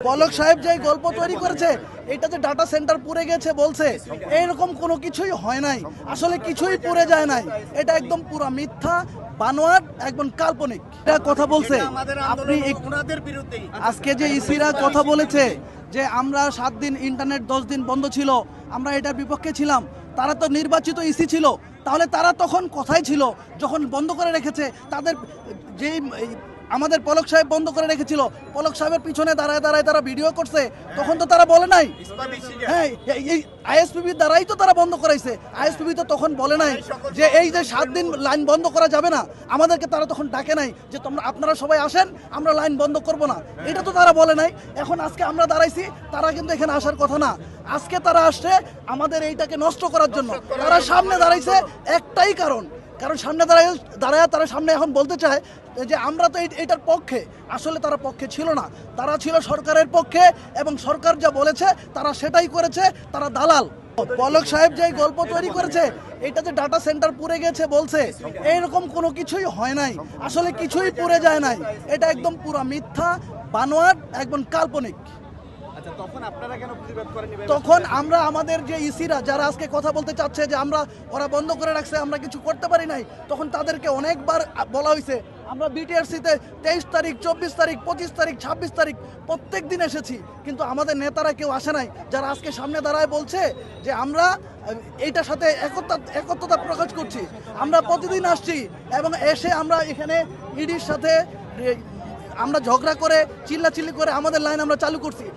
পলক সাহেব যে গল্প তৈরি করেছে এটা যে ডাটা সেন্টার পুড়ে গেছে বলছে, এইরকম কোনো কিছুই হয় নাই, আসলে কিছুই পুড়ে যায় নাই, এটা একদম পুরো মিথ্যা বানোয়াট একদম কাল্পনিক এটা কথা বলছে। আপনি আজকে যে ইসিরা কথা বলেছে যে আমরা 7 দিন ইন্টারনেট 10 দিন বন্ধ ছিল, আমরা এটার বিপক্ষে ছিলাম, তারা তো নির্বাচিত ইসি ছিল, তাহলে তারা তখন কোথায় ছিল যখন বন্ধ করে রেখেছে? তাদের যেই আমাদের পলক সাহেব বন্ধ করে রেখেছিল, পলক সাহেবের পিছনে দাঁড়ায় দাঁড়ায় তারা ভিডিও করছে, তখন তো তারা বলে নাই। হ্যাঁ, এই আইএসপিবি দ্বারাই তো তারা বন্ধ করাইছে। আইএসপিবি তো তখন বলে নাই যে এই যে 7 দিন লাইন বন্ধ করা যাবে না, আমাদেরকে তারা তখন ডাকে নাই যে আপনারা সবাই আসেন, আমরা লাইন বন্ধ করব না, এটা তো তারা বলে নাই। এখন আজকে আমরা দাঁড়াইছি, তারা কিন্তু এখানে আসার কথা না, আজকে তারা আসছে আমাদের এইটাকে নষ্ট করার জন্য। তারা সামনে দাঁড়াইছে একটাই কারণ সামনে দাঁড়ায় তারা সামনে এখন বলতে চায় যে আমরা তো এটার পক্ষে, আসলে তারা পক্ষে ছিল না, তারা ছিল সরকারের পক্ষে, এবং সরকার যা বলেছে তারা সেটাই করেছে, তারা দালাল। পলক সাহেব যে গল্প তৈরি করেছে এটা যে ডাটা সেন্টার পুড়ে গেছে বলছে, এইরকম কোনো কিছুই হয় নাই, আসলে কিছুই পুড়ে যায় নাই, এটা একদম পুরো মিথ্যা বানোয়াট একদম কাল্পনিক। তখন আমরা আমাদের যে ইসিরা যারা আজকে কথা বলতে চাচ্ছে যে ওরা বন্ধ করে রাখছে, আমরা কিছু করতে পারি নাই, তখন তাদেরকে অনেকবার বলা হয়েছে। আমরা বিটিআরসিতে 23 তারিখ, 24 তারিখ, 25 তারিখ, 26 তারিখ প্রত্যেক দিন এসেছি, কিন্তু আমাদের নেতারা কেউ আসে নাই, যারা আজকে সামনে দাঁড়ায় বলছে যে আমরা এইটার সাথে একত্রতা প্রকাশ করছি। আমরা প্রতিদিন আসছি এবং এসে আমরা এখানে ইডির সাথে আমরা ঝগড়া করে চিল্লাচিল্লি করে আমাদের লাইন আমরা চালু করছি।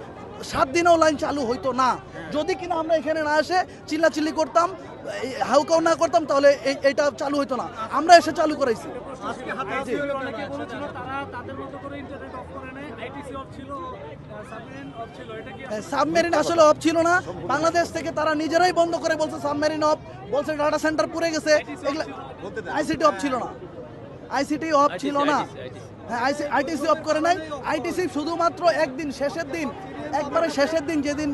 7 দিনেও লাইন চালু হইতো না যদি কিনা আমরা এখানে না এসে চিল্লাচিল্লি করতাম, হাউকাও না করতাম, তাহলে এইটা চালু হইতো না। আমরা এসে চালু করাইছি। সাবমেরিন আসলে অফ ছিল না, বাংলাদেশ থেকে তারা নিজেরাই বন্ধ করে বলছে সাবমেরিন অফ, বলছে ডাটা সেন্টার পুড়ে গেছে। আইসিটি অফ ছিল না, আইসিটি অফ ছিল না, হ্যাঁ আইটিসি অফ করে নাই। আইটিসি শুধুমাত্র একদিন একবারে শেষের দিন যেদিন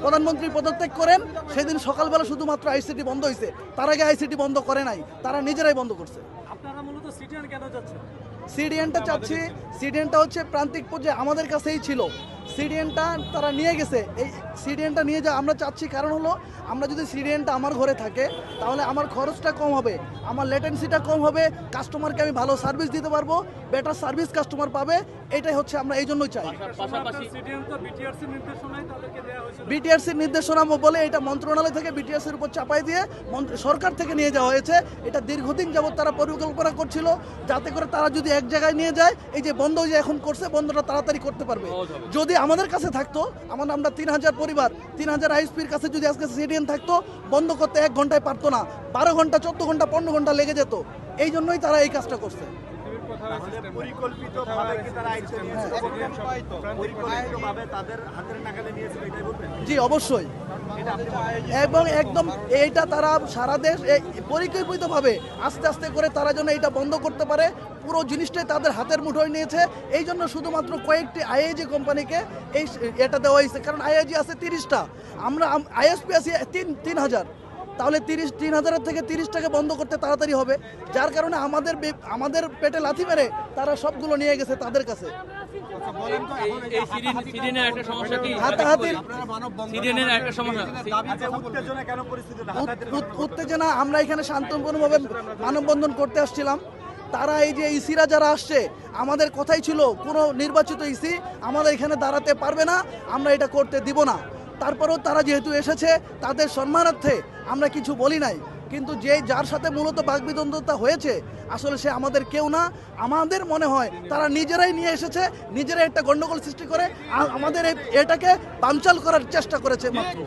প্রধানমন্ত্রী পদত্যাগ করেন সেদিন সকালবেলা শুধুমাত্র আইসিটি বন্ধ হয়েছে, তার আগে আইসিটি বন্ধ করে নাই, তারা নিজেরাই বন্ধ করছে। আপনারা মূলত সিডিএন কেন যাচ্ছেন? সিডিএনটা চাচ্ছি, সিডিএনটা হচ্ছে প্রান্তিক পর্যায়ে আমাদের কাছেই ছিল, সিডিএনটা তারা নিয়ে গেছে। এই সিডিএনটা নিয়ে আমরা চাচ্ছি, কারণ হলো আমরা যদি সিডিএনটা আমার ঘরে থাকে তাহলে আমার খরচটা কম হবে, আমার লেটেন্সিটা কম হবে, কাস্টমারকে আমি ভালো সার্ভিস দিতে পারবো, বেটার সার্ভিস কাস্টমার পাবে, এটাই হচ্ছে আমরা এই জন্যই চাই। বিটিআরসির নির্দেশনা বলে এটা মন্ত্রণালয় থেকে বিটিআরসির উপর চাপাই দিয়ে সরকার থেকে নিয়ে যাওয়া হয়েছে। এটা দীর্ঘদিন যাবত তারা পরিকল্পনা করছিল যাতে করে তারা যদি এক জায়গায় নিয়ে যায়, এই যে বন্ধ যে এখন করছে বন্ধটা তাড়াতাড়ি করতে পারবে। যদি আমাদের কাছে থাকতো, আমরা 3000 পরিবার, 3000 আইএসপির কাছে যদি আজকে সিডিএন থাকতো, বন্ধ করতে 1 ঘন্টায় পারতো না, 12 ঘন্টা, 14 ঘন্টা, 15 ঘন্টা লেগে যেত। এই জন্যই তারা এই কাজটা করছে। জি অবশ্যই, এবং একদম এইটা তারা সারা দেশ পরিকল্পিতভাবে আস্তে আস্তে করে তারা যেন এটা বন্ধ করতে পারে, পুরো জিনিসটাই তাদের হাতের মুঠোয় নিয়েছে। এই জন্য শুধুমাত্র কয়েকটি আইএজি কোম্পানিকে এটা দেওয়া হয়েছে, কারণ আইএজি আছে 30টা, আমরা আইএসপি আছি 3000, তাহলে 3000 থেকে 30টাকে বন্ধ করতে তাড়াতাড়ি হবে, যার কারণে আমাদের পেটে লাথি মেরে তারা সবগুলো নিয়ে গেছে তাদের কাছে। উত্তেজনা, আমরা এখানে শান্তপূর্ণভাবে মানববন্ধন করতে আসছিলাম, তারা এই যে ইসিরা যারা আসছে, আমাদের কথাই ছিল কোনো নির্বাচিত ইসি আমাদের এখানে দাঁড়াতে পারবে না, আমরা এটা করতে দিব না। তারপরেও তারা যেহেতু এসেছে তাদের সম্মানার্থে আমরা কিছু বলি নাই, কিন্তু যার সাথে মূলত বাকবিতণ্ডতা হয়েছে আসলে সে আমাদের কেউ না। আমাদের মনে হয় তারা নিজেরাই নিয়ে এসেছে, নিজেরাই একটা গন্ডগোল সৃষ্টি করে আমাদের এটাকে বানচাল করার চেষ্টা করেছে মাত্র।